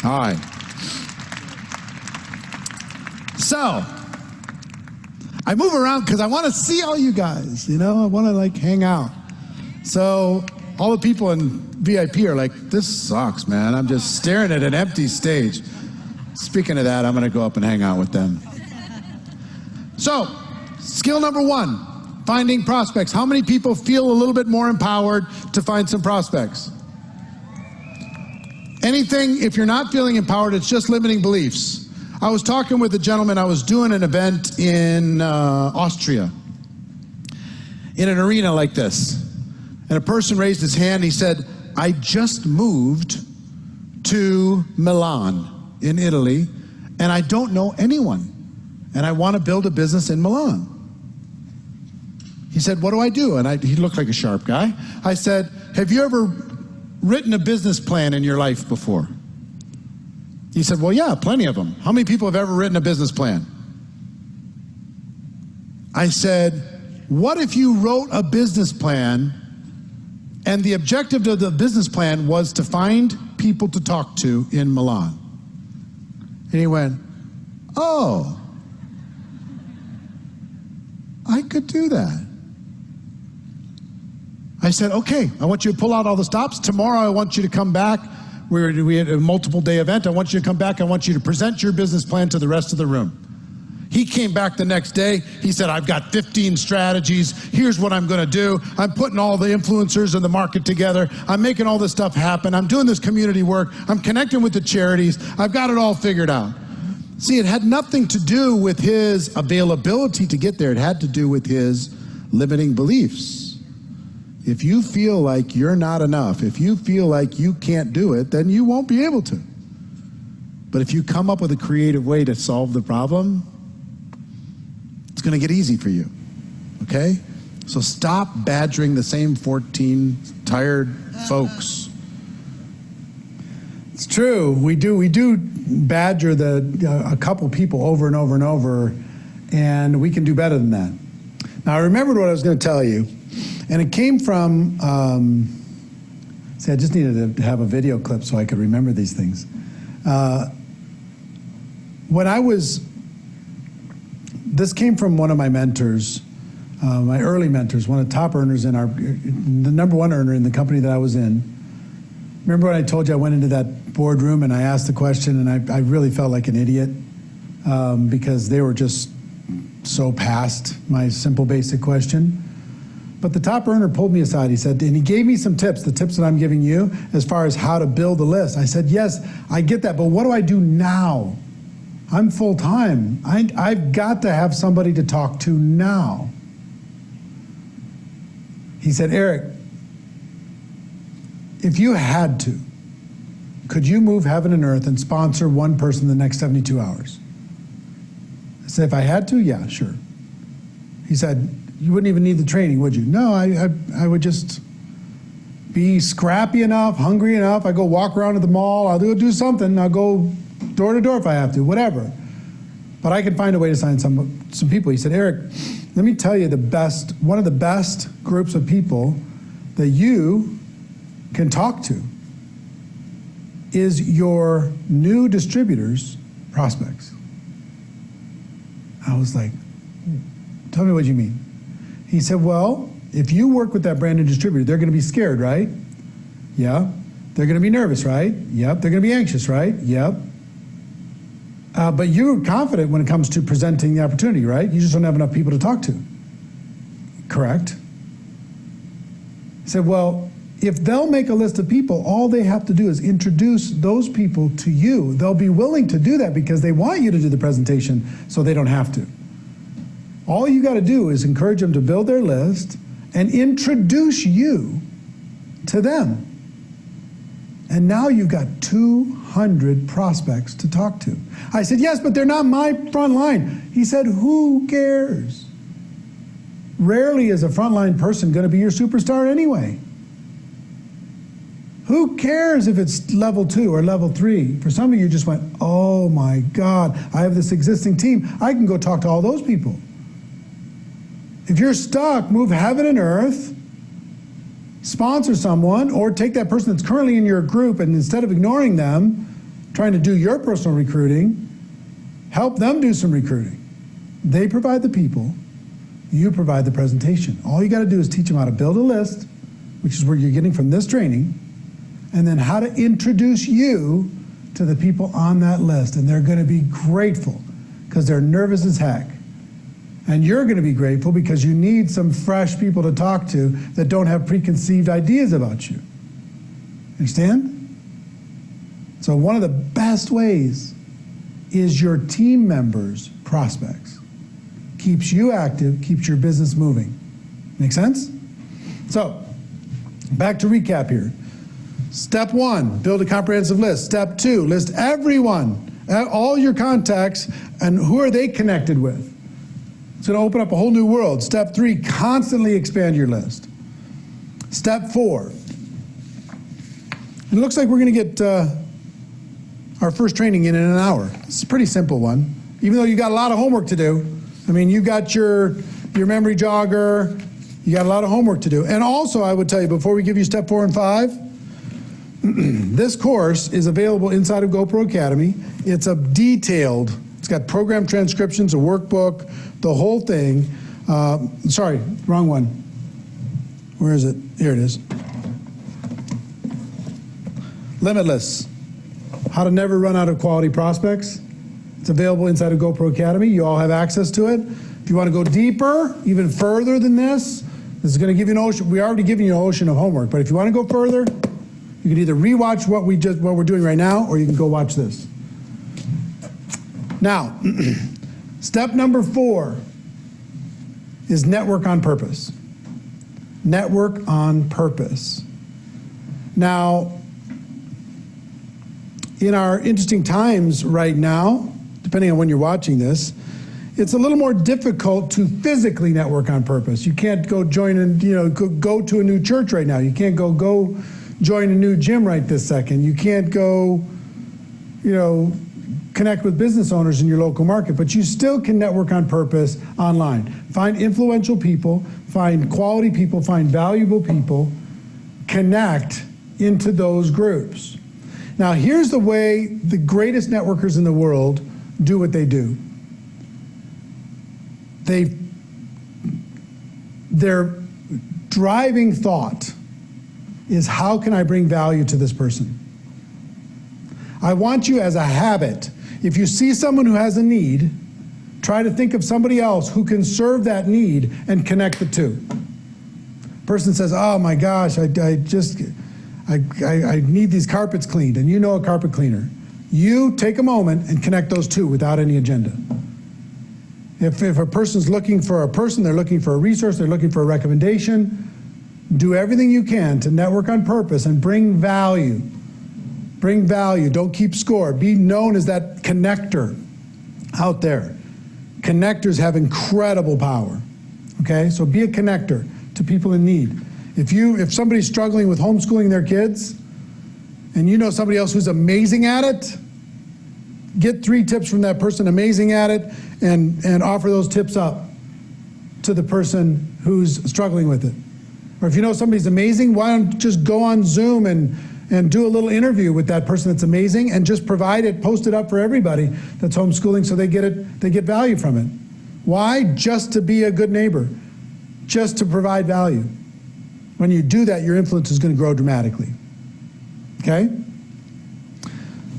S2: All right. So, I move around because I want to see all you guys, you know? I want to like hang out. So, all the people in VIP are like, this sucks, man. I'm just staring at an empty stage. Speaking of that, I'm going to go up and hang out with them. So, skill number 1, finding prospects. How many people feel a little bit more empowered to find some prospects? Anything, if you're not feeling empowered, it's just limiting beliefs. I was talking with a gentleman, I was doing an event in Austria, in an arena like this. And a person raised his hand, he said, I just moved to Milan in Italy, and I don't know anyone. And I want to build a business in Milan. He said, what do I do? And he looked like a sharp guy. I said, have you ever written a business plan in your life before? He said, well, yeah, plenty of them. How many people have ever written a business plan? I said, what if you wrote a business plan and the objective of the business plan was to find people to talk to in Milan? And he went, oh, I could do that. I said, okay, I want you to pull out all the stops. Tomorrow I want you to come back. We had a multiple day event. I want you to come back. I want you to present your business plan to the rest of the room. He came back the next day. He said, I've got 15 strategies. Here's what I'm going to do. I'm putting all the influencers in the market together. I'm making all this stuff happen. I'm doing this community work. I'm connecting with the charities. I've got it all figured out. See, it had nothing to do with his availability to get there. It had to do with his limiting beliefs. If you feel like you're not enough, if you feel like you can't do it, then you won't be able to. But if you come up with a creative way to solve the problem, it's going to get easy for you, okay? So stop badgering the same 14 tired folks.
S1: It's true. We do badger a couple people over and over and over, and we can do better than that. Now, I remembered what I was going to tell you, and it came from, see, I just needed to have a video clip so I could remember these things. This came from one of my mentors, my early mentors, one of the top earners the number one earner in the company that I was in. Remember when I told you I went into that boardroom and I asked the question, and I really felt like an idiot because they were just so past my simple basic question. But the top earner pulled me aside, he said, and he gave me some tips, the tips that I'm giving you as far as how to build a list. I said, yes, I get that, but what do I do now? I'm full-time. I've got to have somebody to talk to now. He said, Eric, if you had to, could you move heaven and earth and sponsor one person the next 72 hours? I said, if I had to, yeah, sure. He said, you wouldn't even need the training, would you? No, I would just be scrappy enough, hungry enough. I go walk around at the mall. I'll do something. I'll go door to door if I have to, whatever. But I could find a way to sign some people. He said, Eric, let me tell you one of the best groups of people that you can talk to is your new distributors' prospects. I was like, tell me what you mean. He said, well, if you work with that brand new distributor, they're going to be scared, right? Yeah. They're going to be nervous, right? Yep. They're going to be anxious, right? Yep. But you're confident when it comes to presenting the opportunity, right? You just don't have enough people to talk to. Correct? I said, well, if they'll make a list of people, all they have to do is introduce those people to you. They'll be willing to do that because they want you to do the presentation so they don't have to. All you got to do is encourage them to build their list and introduce you to them. And now you've got 200 prospects to talk to. I said, yes, but they're not my front line. He said, who cares? Rarely is a frontline person going to be your superstar anyway. Who cares if it's level 2 or level 3? For some of you just went, oh my God, I have this existing team. I can go talk to all those people. If you're stuck, move heaven and earth, sponsor someone, or take that person that's currently in your group and instead of ignoring them, trying to do your personal recruiting, help them do some recruiting. They provide the people, you provide the presentation. All you got to do is teach them how to build a list, which is what you're getting from this training, and then how to introduce you to the people on that list. And they're going to be grateful because they're nervous as heck. And you're going to be grateful because you need some fresh people to talk to that don't have preconceived ideas about you. Understand? So one of the best ways is your team members' prospects. Keeps you active, keeps your business moving. Make sense? So, back to recap here. Step 1, build a comprehensive list. Step 2, list everyone, all your contacts, and who are they connected with. It's going to open up a whole new world. Step 3, constantly expand your list. Step 4, it looks like we're going to get our first training in an hour. It's a pretty simple one, even though you got a lot of homework to do. I mean, you got your memory jogger, you got a lot of homework to do. And also, I would tell you, before we give you step 4 and 5, this course is available inside of GoPro Academy. It's a detailed, it's got program transcriptions, a workbook, the whole thing. Sorry, wrong one. Where is it? Here it is. Limitless. How to never run out of quality prospects. It's available inside of GoPro Academy. You all have access to it. If you want to go deeper, even further than this is going to give you an ocean. We already given you an ocean of homework, but if you want to go further, you can either rewatch what we're doing right now, or you can go watch this. Now, step number 4 is network on purpose. Network on purpose. Now, in our interesting times right now, depending on when you're watching this, it's a little more difficult to physically network on purpose. You can't go join and go to a new church right now. You can't go join a new gym right this second. You can't go, connect with business owners in your local market, but you still can network on purpose online. Find influential people, find quality people, find valuable people, connect into those groups. Now, here's the way the greatest networkers in the world do what they do. Their driving thought is, how can I bring value to this person? I want you, as a habit, if you see someone who has a need, try to think of somebody else who can serve that need and connect the two. Person says, oh my gosh, I need these carpets cleaned, and you know a carpet cleaner. You take a moment and connect those two without any agenda. If a person's looking for a person, they're looking for a resource, they're looking for a recommendation, do everything you can to network on purpose and bring value. Bring value, don't keep score. Be known as that connector out there. Connectors have incredible power, okay? So be a connector to people in need. If somebody's struggling with homeschooling their kids, and you know somebody else who's amazing at it, get 3 tips from that person amazing at it, and offer those tips up to the person who's struggling with it. Or if you know somebody's amazing, why don't you just go on Zoom and do a little interview with that person that's amazing, and just provide it, post it up for everybody that's homeschooling so they get value from it. Why? Just to be a good neighbor. just to provide value. When you do that, your influence is going to grow dramatically. Okay?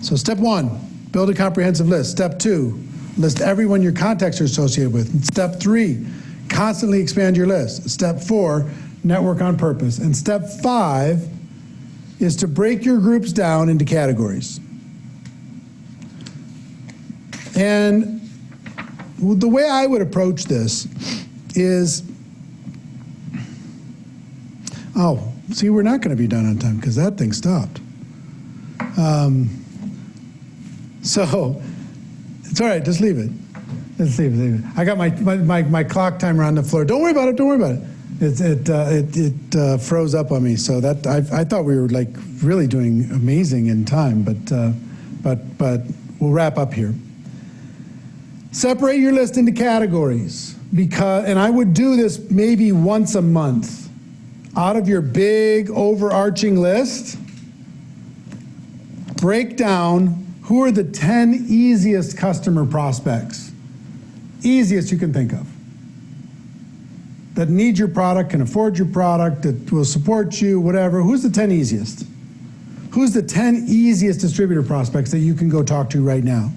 S1: So step 1, build a comprehensive list. Step 2, list everyone your contacts are associated with. And step 3, constantly expand your list. Step 4, network on purpose. And step 5 is to break your groups down into categories. And the way I would approach this is, oh, see, we're not going to be done on time because that thing stopped. So it's all right, just leave it. Just leave it. I got my clock timer on the floor. Don't worry about it, don't worry about it. It froze up on me, so that I thought we were like really doing amazing in time, but we'll wrap up here. Separate your list into categories, and I would do this maybe once a month. Out of your big overarching list, break down who are the 10 easiest customer prospects, easiest you can think of, that need your product, can afford your product, that will support you, whatever. Who's the 10 easiest? Who's the 10 easiest distributor prospects that you can go talk to right now?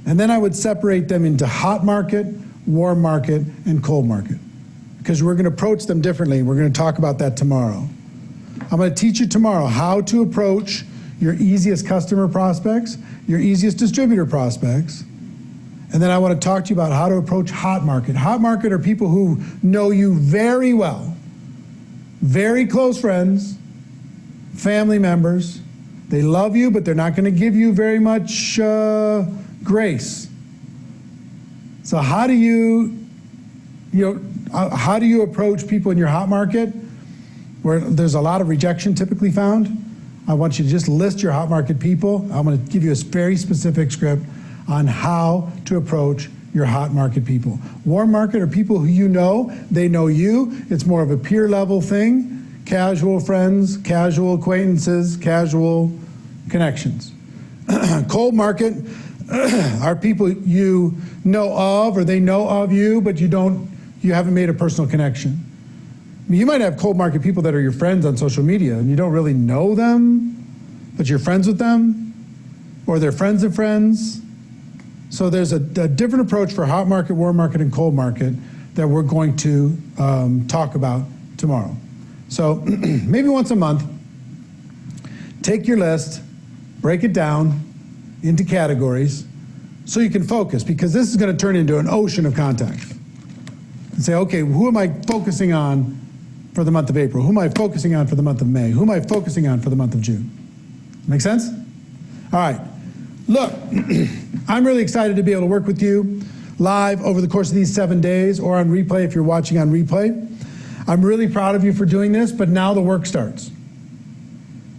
S1: And then I would separate them into hot market, warm market, and cold market, because we're going to approach them differently. We're going to talk about that tomorrow. I'm going to teach you tomorrow how to approach your easiest customer prospects, your easiest distributor prospects, and then I want to talk to you about how to approach hot market. Hot market are people who know you very well, very close friends, family members. They love you, but they're not going to give you very much grace. So how do you approach people in your hot market where there's a lot of rejection typically found? I want you to just list your hot market people. I'm going to give you a very specific script on how to approach your hot market people. Warm market are people who you know, they know you. It's more of a peer level thing, casual friends, casual acquaintances, casual connections. Cold market are people you know of or they know of you, but you haven't made a personal connection. I mean, you might have cold market people that are your friends on social media and you don't really know them, but you're friends with them, or they're friends of friends. So there's a different approach for hot market, warm market, and cold market that we're going to talk about tomorrow. So maybe once a month, take your list, break it down into categories so you can focus, because this is going to turn into an ocean of contacts. And say, okay, who am I focusing on for the month of April? Who am I focusing on for the month of May? Who am I focusing on for the month of June? Make sense? All right. Look, I'm really excited to be able to work with you live over the course of these 7 days, or on replay if you're watching on replay. I'm really proud of you for doing this, but now the work starts.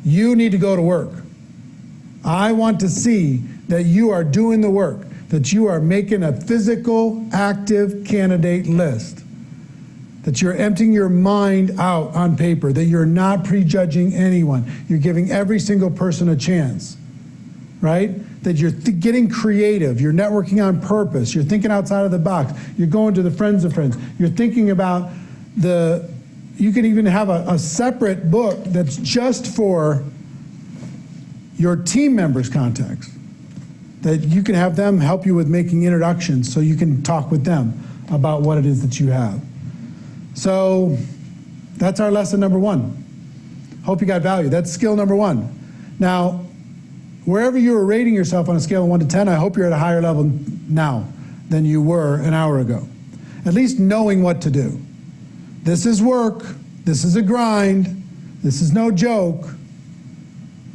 S1: You need to go to work. I want to see that you are doing the work, that you are making a physical, active candidate list, that you're emptying your mind out on paper, that you're not prejudging anyone. You're giving every single person a chance, right? That you're getting creative, you're networking on purpose, you're thinking outside of the box, you're going to the friends of friends, you're thinking about you can even have a separate book that's just for your team members' contacts, that you can have them help you with making introductions so you can talk with them about what it is that you have. So that's our lesson number 1. Hope you got value. That's skill number 1. Now, wherever you were rating yourself on a scale of 1 to 10, I hope you're at a higher level now than you were an hour ago. At least knowing what to do. This is work. This is a grind. This is no joke.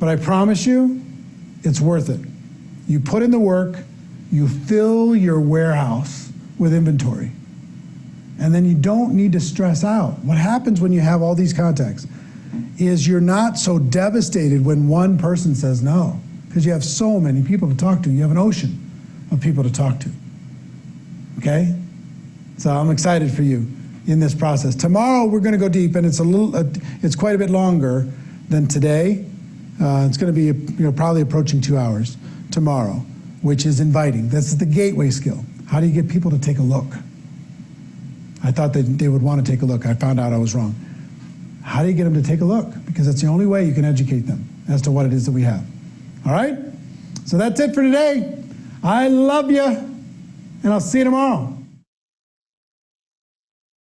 S1: But I promise you, it's worth it. You put in the work, you fill your warehouse with inventory, and then you don't need to stress out. What happens when you have all these contacts is you're not so devastated when one person says no, because you have so many people to talk to. You have an ocean of people to talk to. Okay? So I'm excited for you in this process. Tomorrow we're going to go deep, and it's quite a bit longer than today. It's going to be probably approaching 2 hours tomorrow, which is inviting. This is the gateway skill. How do you get people to take a look? I thought that they would want to take a look. I found out I was wrong. How do you get them to take a look? Because that's the only way you can educate them as to what it is that we have. All right? So that's it for today. I love you, and I'll see you tomorrow.